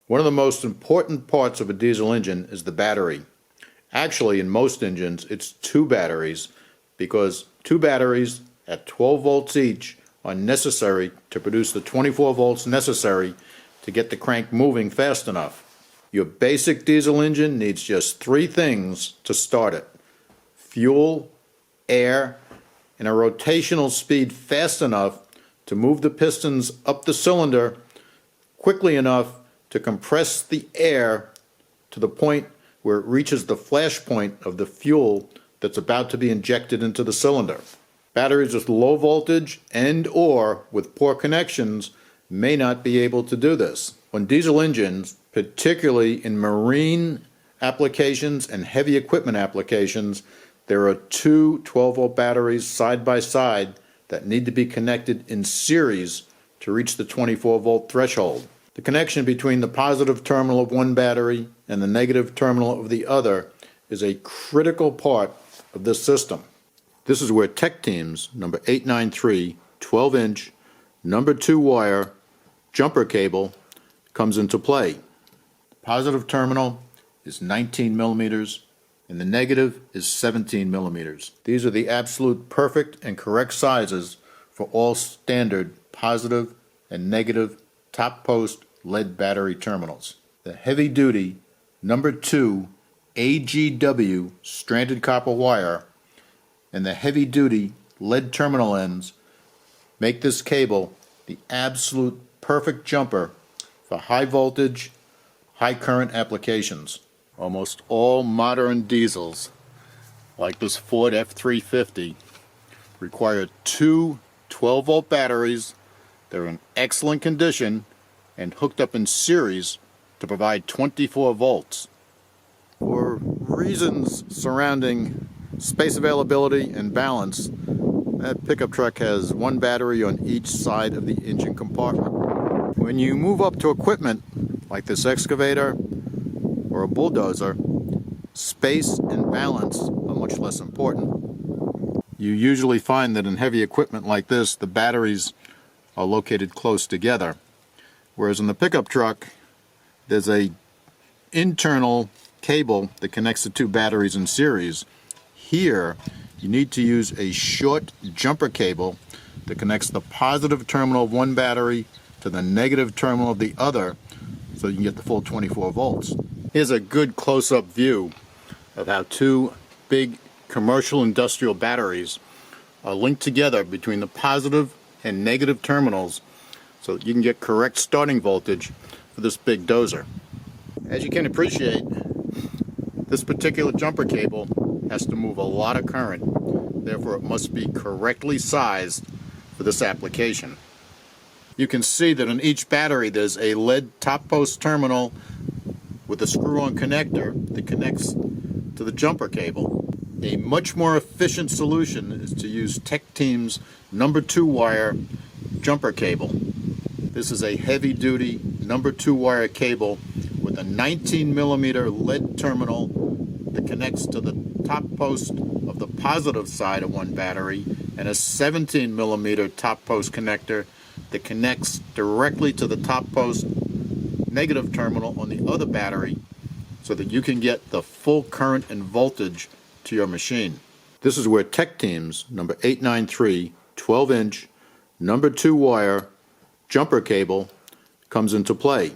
One of the most important parts of a diesel engine is the battery. Actually, in most engines, it's two batteries, because two batteries at 12 volts each are necessary to produce the 24 volts necessary to get the crank moving fast enough. Your basic diesel engine needs just three things to start it: fuel, air, and a rotational speed fast enough to move the pistons up the cylinder quickly enough to compress the air to the point where it reaches the flash point of the fuel that's about to be injected into the cylinder. Batteries with low voltage and or with poor connections may not be able to do this. On diesel engines, particularly in marine applications and heavy equipment applications, there are two 12-volt batteries side by side that need to be connected in series to reach the 24-volt threshold. The connection between the positive terminal of one battery and the negative terminal of the other is a critical part of this system. This is where Tech Team's number 893 12-inch number 2 wire jumper cable comes into play. The positive terminal is 19 millimeters and the negative is 17 millimeters. These are the absolute perfect and correct sizes for all standard positive and negative top post lead battery terminals. The heavy duty number 2 AGW stranded copper wire and the heavy duty lead terminal ends make this cable the absolute perfect jumper for high voltage, high current applications. Almost all modern diesels, like this Ford F350, require two 12-volt batteries. They're in excellent condition and hooked up in series to provide 24 volts. For reasons surrounding space availability and balance, that pickup truck has one battery on each side of the engine compartment. When you move up to equipment like this excavator or a bulldozer, space and balance are much less important. You usually find that in heavy equipment like this, the batteries are located close together, whereas in the pickup truck, there's a internal cable that connects the two batteries in series. Here, you need to use a short jumper cable that connects the positive terminal of one battery to the negative terminal of the other so you can get the full 24 volts. Here's a good close-up view of how two big commercial industrial batteries are linked together between the positive and negative terminals so that you can get correct starting voltage for this big dozer. As you can appreciate, this particular jumper cable has to move a lot of current, therefore it must be correctly sized for this application. You can see that on each battery there's a lead top post terminal with a screw-on connector that connects to the jumper cable. A much more efficient solution is to use Tech Team's number 2 wire jumper cable. This is a heavy-duty number 2 wire cable with a 19 millimeter lead terminal that connects to the top post of the positive side of one battery and a 17 millimeter top post connector that connects directly to the top post negative terminal on the other battery so that you can get the full current and voltage to your machine. This is where Tech Team's number 893 12-inch number 2 wire jumper cable comes into play.